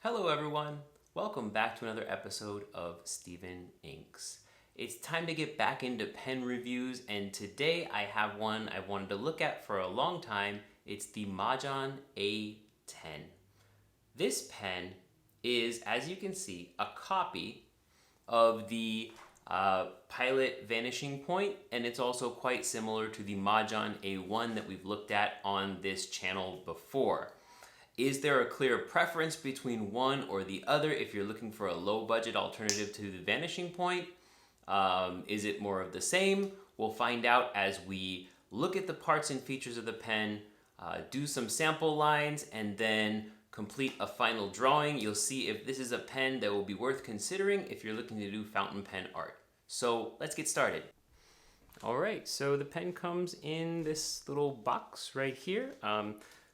Hello everyone, welcome back to another episode of Steven Inks. It's time to get back into pen reviews, and today I have one I've wanted to look at for a long time. It's the Jinhao A10. This pen is, as you can see, a copy of the Pilot Vanishing Point, and it's also quite similar to the Jinhao A1 that we've looked at on this channel before. Is there a clear preference between one or the other if you're looking for a low budget alternative to the Vanishing Point? Is it more of the same? We'll find out as we look at the parts and features of the pen, do some sample lines, and then complete a final drawing. You'll see if this is a pen that will be worth considering if you're looking to do fountain pen art. So let's get started. All right, so the pen comes in this little box right here.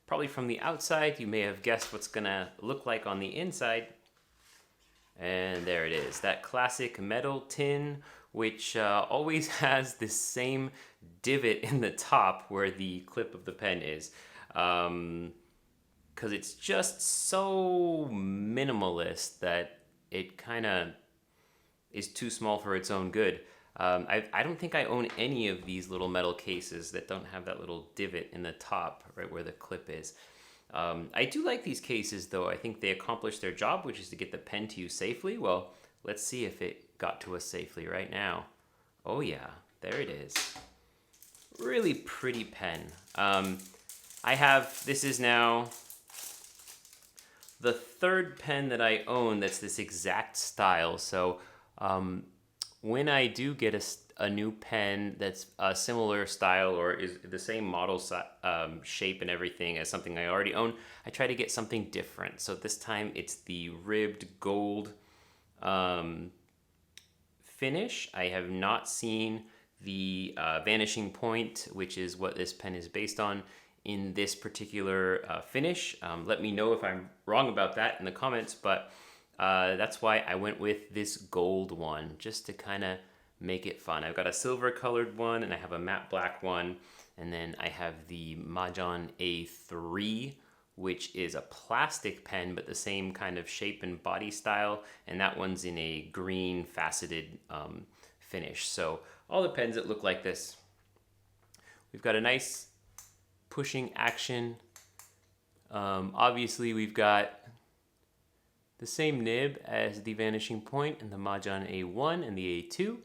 Probably from the outside, you may have guessed what's gonna look like on the inside. And there it is, that classic metal tin, which always has this same divot in the top where the clip of the pen is. Because it's just so minimalist that it kind of is too small for its own good. I don't think I own any of these little metal cases that don't have that little divot in the top, right where the clip is. I do like these cases though. I think they accomplish their job, which is to get the pen to you safely. Well, let's see if it got to us safely right now. Oh yeah, there it is. Really pretty pen. This is now the third pen that I own that's this exact style. So when I do get a new pen that's a similar style or is the same model shape and everything as something I already own, I try to get something different. So this time it's the ribbed gold finish. I have not seen the Vanishing Point, which is what this pen is based on, in this particular finish. Let me know if I'm wrong about that in the comments, but that's why I went with this gold one, just to kind of make it fun. I've got a silver colored one, and I have a matte black one, and then I have the Jinhao A3, which is a plastic pen, but the same kind of shape and body style, and that one's in a green faceted finish. So all the pens that look like this. We've got a nice pushing action. Obviously we've got the same nib as the Vanishing Point and the Jinhao A1 and the A2.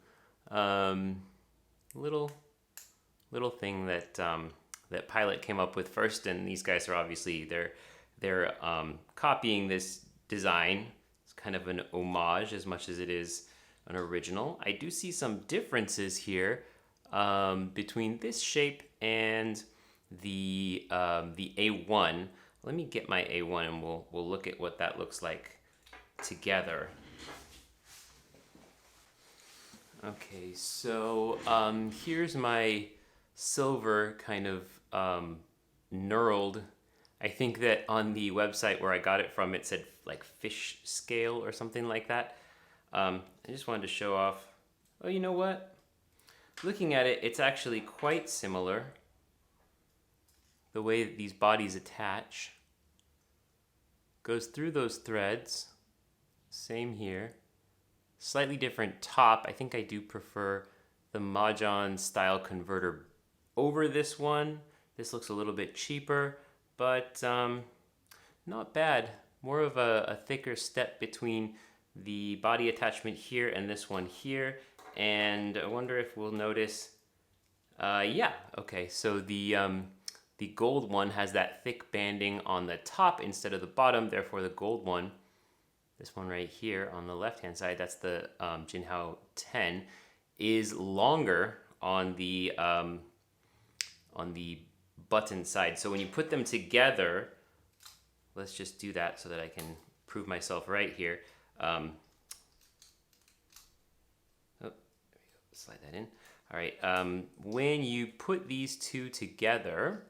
Little thing that that Pilot came up with first, and these guys are obviously they're copying this design. It's kind of an homage as much as it is an original. I do see some differences here between this shape and the A1. Let me get my A1 and we'll look at what that looks like together. Okay, so here's my silver kind of knurled. I think that on the website where I got it from, it said like fish scale or something like that. I just wanted to show off. Oh, you know what? Looking at it, it's actually quite similar. The way that these bodies attach goes through those threads. Same here. Slightly different top. I think I do prefer the Mahjong style converter over this one. This looks a little bit cheaper, but not bad. More of a thicker step between the body attachment here and this one here. And I wonder if we'll notice, yeah, okay, so the gold one has that thick banding on the top instead of the bottom, therefore the gold one, this one right here on the left-hand side, that's the Jinhao 10, is longer on the button side. So when you put them together, let's just do that so that I can prove myself right here. Oh, there we go. Slide that in. All right. When you put these two together,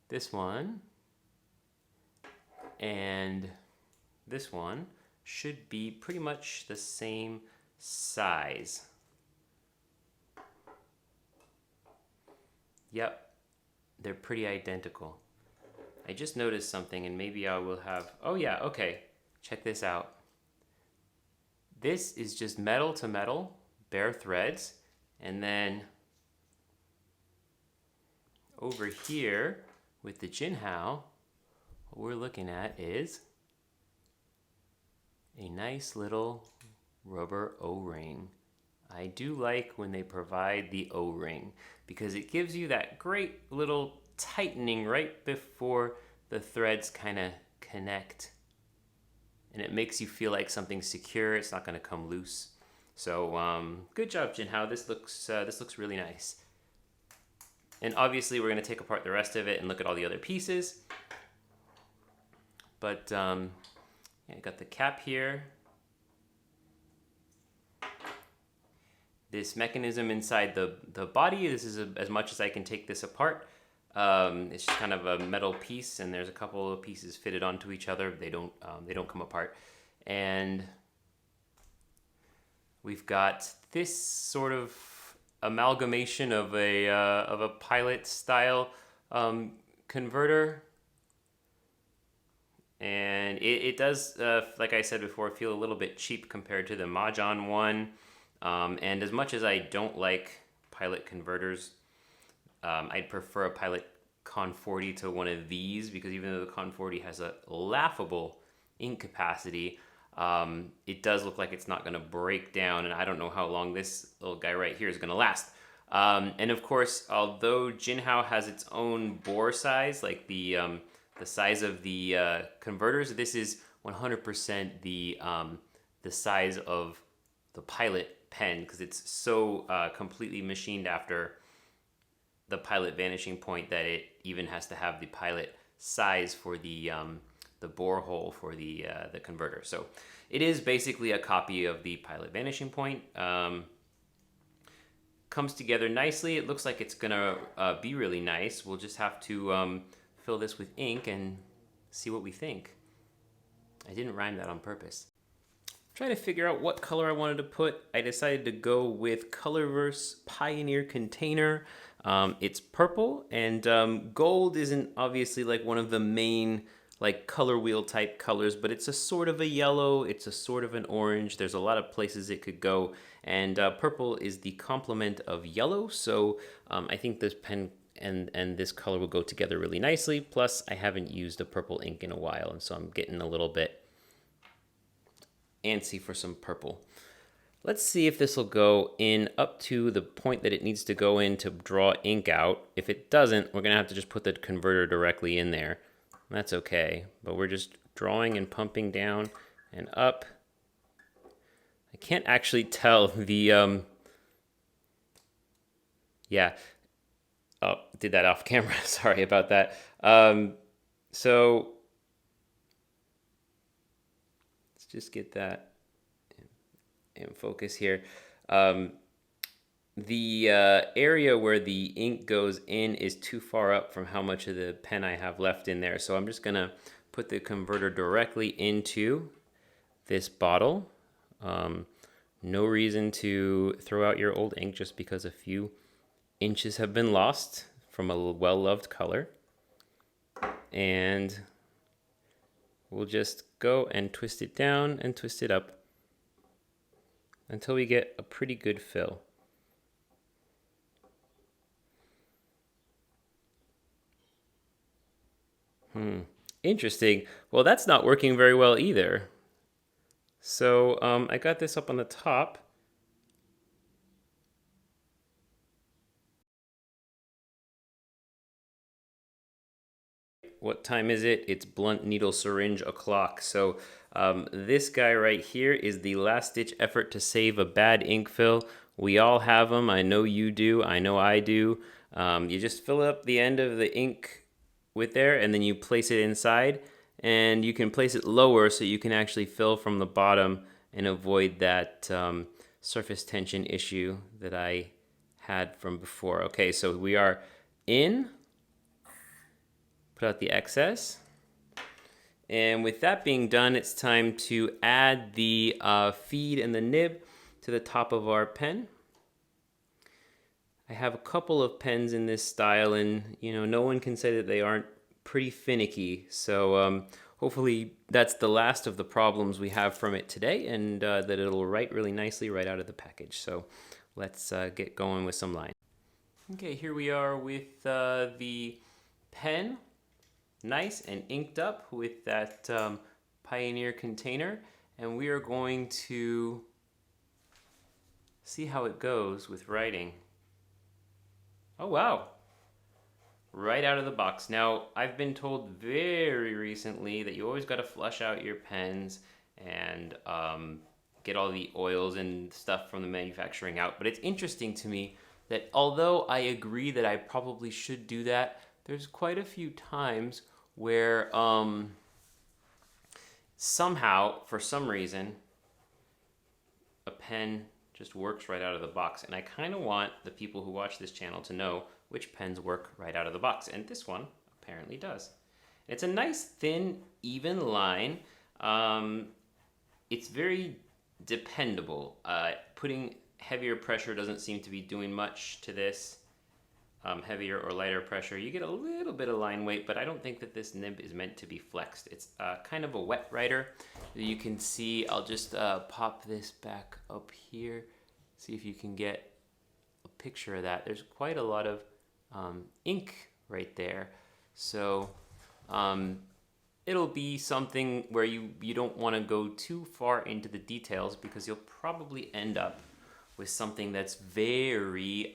this one and this one should be pretty much the same size. Yep, they're pretty identical. I just noticed something, and maybe I will have, oh yeah, okay. check this out. This is just metal to metal, bare threads, and then over here with the Jinhao, what we're looking at is a nice little rubber O-ring. I do like when they provide the O-ring because it gives you that great little tightening right before the threads kind of connect. And it makes you feel like something's secure. It's not going to come loose. So good job, Jinhao. This looks really nice. And obviously we're going to take apart the rest of it and look at all the other pieces. But yeah, I got the cap here. This mechanism inside the body, this is as much as I can take this apart. It's just kind of a metal piece, and there's a couple of pieces fitted onto each other. They don't come apart. And we've got this sort of amalgamation of a pilot style converter, and it does, like I said before, feel a little bit cheap compared to the Mahjong one. And as much as I don't like pilot converters, I'd prefer a pilot Con 40 to one of these, because even though the Con 40 has a laughable ink capacity, it does look like it's not going to break down, and I don't know how long this little guy right here is going to last. And of course, although Jinhao has its own bore size, like the size of the converters, this is 100% the size of the pilot pen, because it's so completely machined after the pilot Vanishing Point that it even has to have the pilot size for the borehole for the converter. So it is basically a copy of the pilot Vanishing Point. Comes together nicely. It looks like it's gonna be really nice. We'll just have to fill this with ink and see what we think. I didn't rhyme that on purpose. Trying to figure out what color I wanted to put. I decided to go with Colorverse Pioneer Container. It's purple, and gold isn't obviously like one of the main like color wheel type colors, but it's a sort of a yellow, it's a sort of an orange. There's a lot of places it could go, and purple is the complement of yellow, so I think this pen and this color will go together really nicely. Plus, I haven't used a purple ink in a while, and so I'm getting a little bit antsy for some purple. Let's see if this will go in up to the point that it needs to go in to draw ink out. If it doesn't, we're gonna have to just put the converter directly in there. That's okay, but we're just drawing and pumping down and up. I can't actually tell the, yeah. Oh, did that off camera, sorry about that. So let's just get that in focus here. The area where the ink goes in is too far up from how much of the pen I have left in there. So I'm just gonna put the converter directly into this bottle. No reason to throw out your old ink just because a few inches have been lost from a well-loved color. And we'll just go and twist it down and twist it up until we get a pretty good fill. Interesting. Well, that's not working very well either. So I got this up on the top. What time is it? It's blunt needle syringe o'clock. So this guy right here is the last ditch effort to save a bad ink fill. We all have them. I know you do. I know I do. You just fill up the end of the ink with there, and then you place it inside, and you can place it lower so you can actually fill from the bottom and avoid that surface tension issue that I had from before. Okay, so we are in. Put out the excess. And with that being done, it's time to add the feed and the nib to the top of our pen. I have a couple of pens in this style, and you know, no one can say that they aren't pretty finicky. So hopefully that's the last of the problems we have from it today, and that it'll write really nicely right out of the package. So let's get going with some lines. Okay, here we are with the pen, nice and inked up with that Pioneer container, and we are going to see how it goes with writing. Oh wow, right out of the box. Now, I've been told very recently that you always got to flush out your pens and get all the oils and stuff from the manufacturing out. But it's interesting to me that although I agree that I probably should do that, there's quite a few times where somehow, for some reason, a pen just works right out of the box. And I kind of want the people who watch this channel to know which pens work right out of the box. And this one apparently does. It's a nice, thin, even line. It's very dependable. Putting heavier pressure doesn't seem to be doing much to this. Heavier or lighter pressure, you get a little bit of line weight, but I don't think that this nib is meant to be flexed. It's kind of a wet writer. You can see, I'll just pop this back up here, see if you can get a picture of that. There's quite a lot of ink right there. So it'll be something where you don't want to go too far into the details, because you'll probably end up with something that's very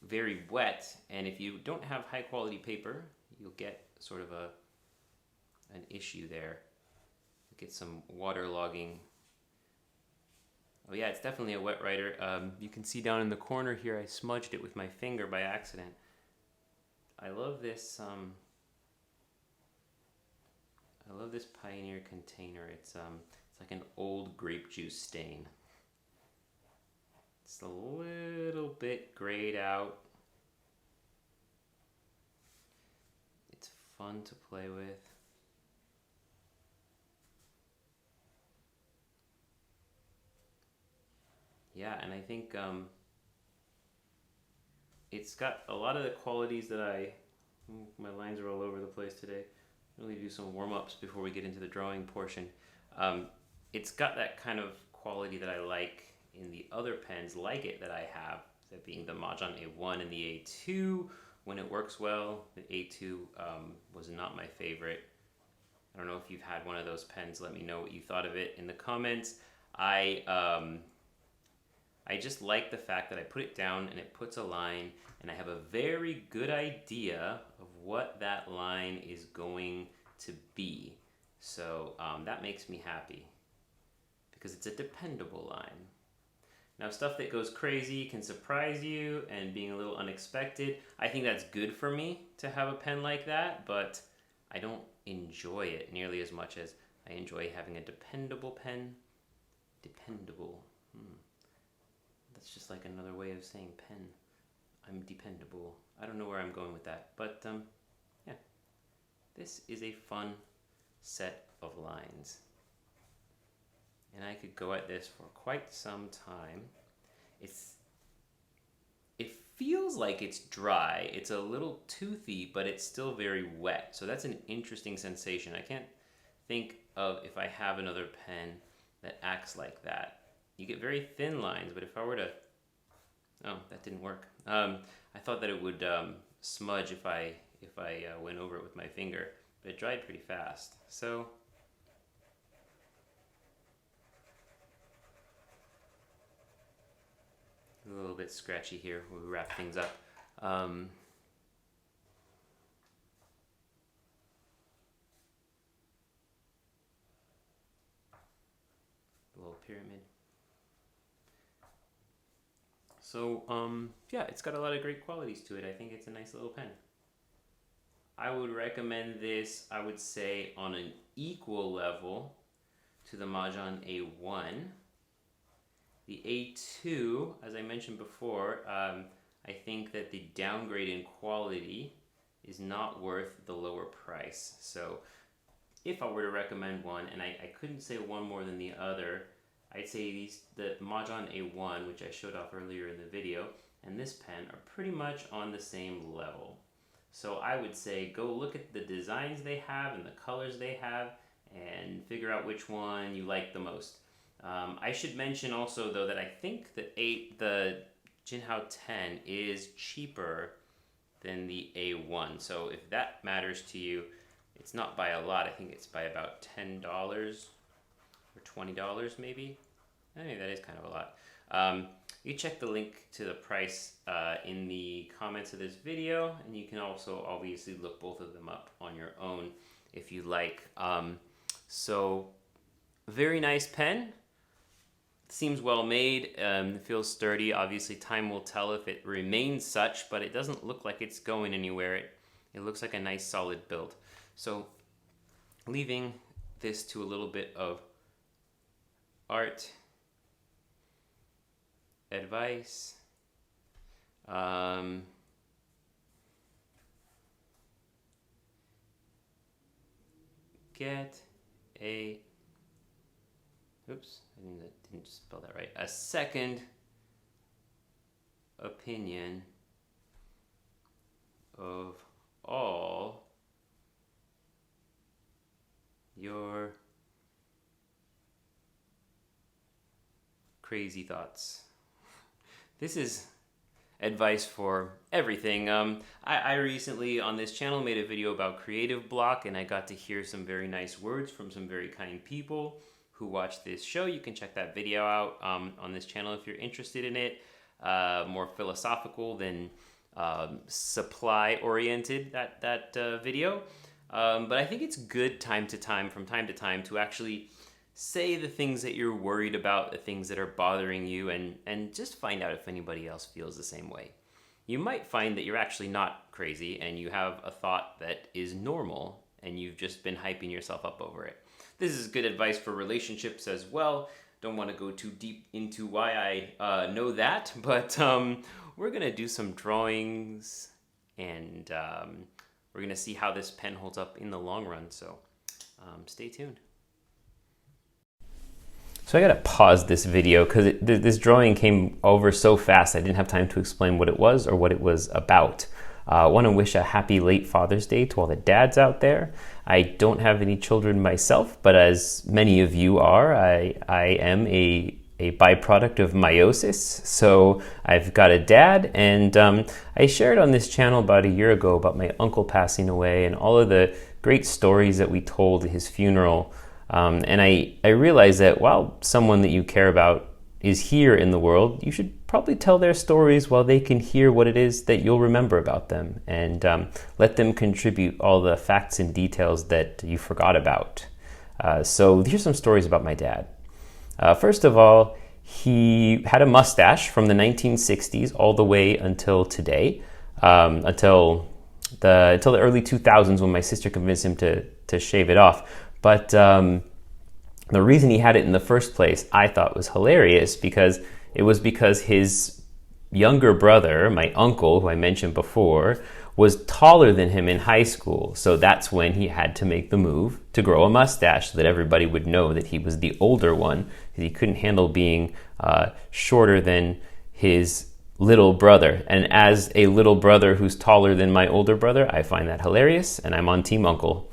very wet, and if you don't have high quality paper, you'll get sort of an issue there. You get some waterlogging. Oh yeah, it's definitely a wet writer. You can see down in the corner here, I smudged it with my finger by accident. I love this. I love this Pioneer container. It's like an old grape juice stain. It's a little bit grayed out. It's fun to play with. Yeah, and I think it's got a lot of the qualities that my lines are all over the place today. Really do some warm-ups before we get into the drawing portion. It's got that kind of quality that I like in the other pens like it that I have, that being the Mahjong A1 and the A2 when it works well. The A2 was not my favorite. I don't know if you've had one of those pens. Let me know what you thought of it in the comments. I just like the fact that I put it down and it puts a line, and I have a very good idea of what that line is going to be. So that makes me happy, because it's a dependable line. Now, stuff that goes crazy can surprise you, and being a little unexpected, I think that's good for me to have a pen like that, but I don't enjoy it nearly as much as I enjoy having a dependable pen. Dependable. That's just like another way of saying pen. I'm dependable. I don't know where I'm going with that, but yeah. This is a fun set of lines. And I could go at this for quite some time. It feels like it's dry. It's a little toothy, but it's still very wet. So that's an interesting sensation. I can't think of if I have another pen that acts like that. You get very thin lines, but if I were to... Oh, that didn't work. I thought that it would smudge if I went over it with my finger, but it dried pretty fast. So... a little bit scratchy here. We'll wrap things up. A little pyramid. So yeah, it's got a lot of great qualities to it. I think it's a nice little pen. I would recommend this, I would say, on an equal level to the Mahjong A1. The A2, as I mentioned before, I think that the downgrade in quality is not worth the lower price. So if I were to recommend one, and I couldn't say one more than the other, I'd say the Mahjong A1, which I showed off earlier in the video, and this pen are pretty much on the same level. So I would say go look at the designs they have and the colors they have and figure out which one you like the most. I should mention also though that I think the Jinhao 10 is cheaper than the A1. So if that matters to you, it's not by a lot. I think it's by about $10 or $20 maybe. I mean, that is kind of a lot. You check the link to the price in the comments of this video, and you can also obviously look both of them up on your own if you like. So, very nice pen. Seems well made. It feels sturdy. Obviously, time will tell if it remains such, but it doesn't look like it's going anywhere. It looks like a nice solid build. So, leaving this to a little bit of art advice. Get a, oops, I didn't spell that right. A second opinion of all your crazy thoughts. This is advice for everything. I recently on this channel made a video about creative block, and I got to hear some very nice words from some very kind people who watched this show. You can check that video out on this channel if you're interested in it. More philosophical than supply oriented, that video. But I think it's good from time to time to actually say the things that you're worried about, the things that are bothering you, and just find out if anybody else feels the same way. You might find that you're actually not crazy and you have a thought that is normal and you've just been hyping yourself up over it. This is good advice for relationships as well. Don't want to go too deep into why I know that, but we're going to do some drawings and we're going to see how this pen holds up in the long run, so stay tuned. So I gotta pause this video because this drawing came over so fast I didn't have time to explain what it was or what it was about. I want to wish a happy late Father's Day to all the dads out there. I don't have any children myself, but as many of you are, I am a byproduct of meiosis. So I've got a dad, and I shared on this channel about a year ago about my uncle passing away and all of the great stories that we told at his funeral. And I realized that while someone that you care about is here in the world, you should probably tell their stories while they can hear what it is that you'll remember about them, and let them contribute all the facts and details that you forgot about. So here's some stories about my dad. First of all, he had a mustache from the 1960s all the way until today, until the early 2000s when my sister convinced him to shave it off. But the reason he had it in the first place, I thought was hilarious, because his younger brother, my uncle, who I mentioned before, was taller than him in high school. So that's when he had to make the move to grow a mustache so that everybody would know that he was the older one, because he couldn't handle being shorter than his little brother. And as a little brother who's taller than my older brother, I find that hilarious, and I'm on Team Uncle.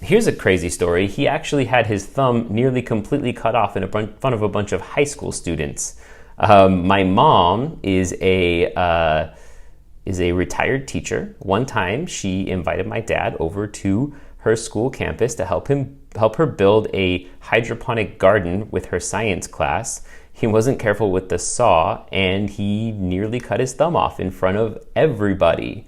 Here's a crazy story. He actually had his thumb nearly completely cut off in front of a bunch of high school students. My mom is a retired teacher. One time she invited my dad over to her school campus to help her build a hydroponic garden with her science class. He wasn't careful with the saw and he nearly cut his thumb off in front of everybody.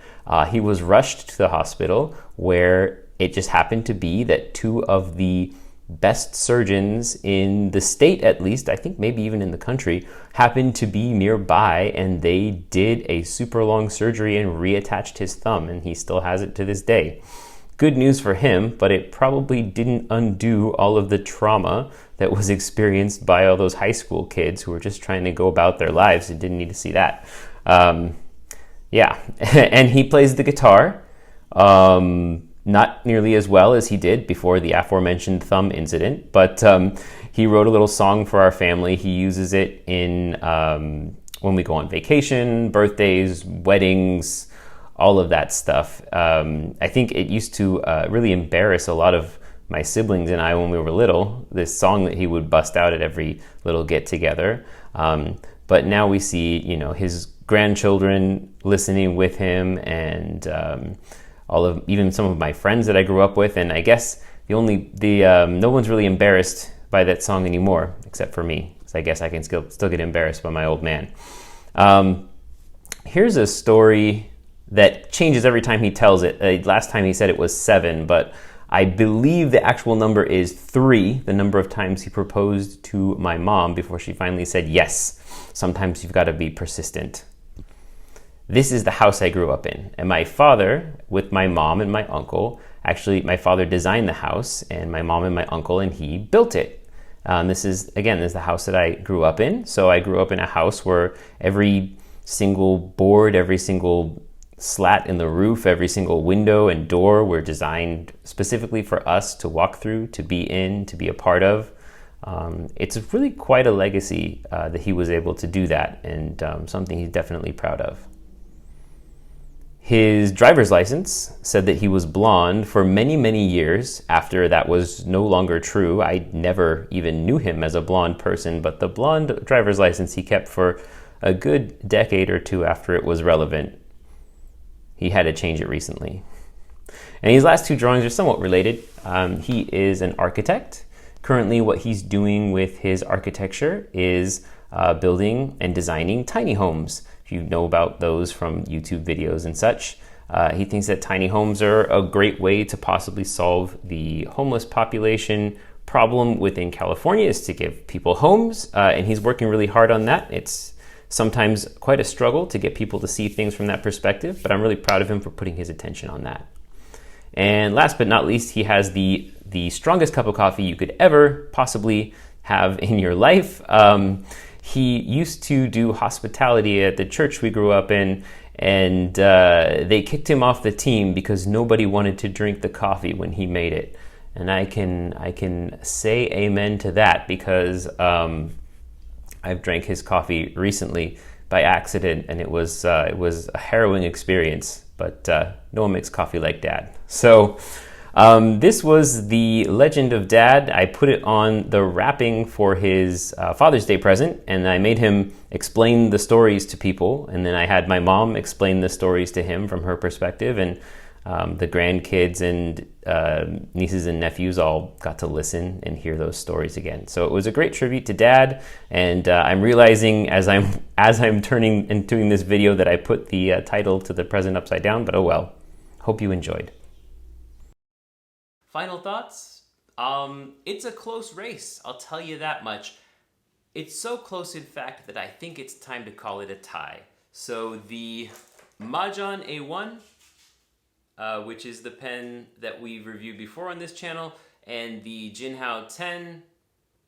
He was rushed to the hospital, where it just happened to be that two of the best surgeons in the state, at least, I think maybe even in the country, happened to be nearby, and they did a super long surgery and reattached his thumb, and he still has it to this day. Good news for him, but it probably didn't undo all of the trauma that was experienced by all those high school kids who were just trying to go about their lives and didn't need to see that. Yeah, and he plays the guitar. Not nearly as well as he did before the aforementioned thumb incident, but he wrote a little song for our family. He uses it in when we go on vacation, birthdays, weddings, all of that stuff. I think it used to really embarrass a lot of my siblings and I when we were little, this song that he would bust out at every little get together. But now we see, his grandchildren listening with him, and even some of my friends that I grew up with. And I guess no one's really embarrassed by that song anymore, except for me. So I guess I can still get embarrassed by my old man. Here's a story that changes every time he tells it. Last time he said it was 7, but I believe the actual number is 3, the number of times he proposed to my mom before she finally said yes. Sometimes you've got to be persistent. This is the house I grew up in. And my father, with my mom and my uncle, actually my father designed the house, and my mom and my uncle, and he built it. This is the house that I grew up in. So I grew up in a house where every single board, every single slat in the roof, every single window and door were designed specifically for us to walk through, to be in, to be a part of. It's really quite a legacy that he was able to do that, and something he's definitely proud of. His driver's license said that he was blonde for many, many years after that was no longer true. I never even knew him as a blonde person, but the blonde driver's license he kept for a good decade or two after it was relevant. He had to change it recently. And these last 2 drawings are somewhat related. He is an architect. Currently, what he's doing with his architecture is building and designing tiny homes. If you know about those from YouTube videos and such, he thinks that tiny homes are a great way to possibly solve the homeless population problem within California, is to give people homes, and he's working really hard on that. It's sometimes quite a struggle to get people to see things from that perspective, but I'm really proud of him for putting his attention on that. And last but not least, he has the strongest cup of coffee you could ever possibly have in your life. He used to do hospitality at the church we grew up in, and they kicked him off the team because nobody wanted to drink the coffee when he made it. And I can say amen to that, because I've drank his coffee recently by accident, and it was a harrowing experience, but no one makes coffee like Dad. So this was the Legend of Dad. I put it on the wrapping for his Father's Day present, and I made him explain the stories to people, and then I had my mom explain the stories to him from her perspective, and the grandkids and nieces and nephews all got to listen and hear those stories again. So it was a great tribute to Dad, and I'm realizing as I'm turning and doing this video that I put the title to the present upside down, but oh well. Hope you enjoyed. Final thoughts? It's a close race, I'll tell you that much. It's so close, in fact, that I think it's time to call it a tie. So the Mahjong A1, which is the pen that we've reviewed before on this channel, and the Jinhao A10,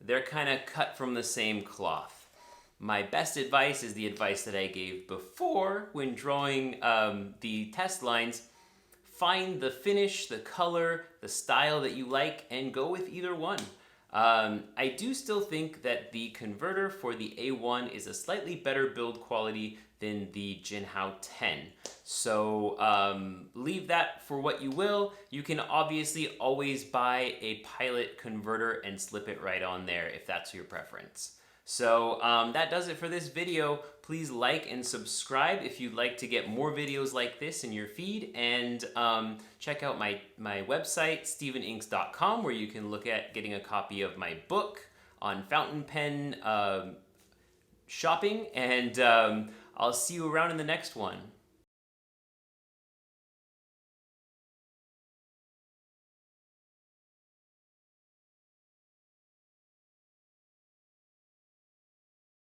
they're kind of cut from the same cloth. My best advice is the advice that I gave before when drawing the test lines. Find the finish, the color, the style that you like, and go with either one. I do still think that the converter for the A1 is a slightly better build quality than the Jinhao 10. So leave that for what you will. You can obviously always buy a Pilot converter and slip it right on there if that's your preference. So that does it for this video. Please like and subscribe if you'd like to get more videos like this in your feed, and check out my website, steveninks.com, where you can look at getting a copy of my book on fountain pen shopping, and I'll see you around in the next one.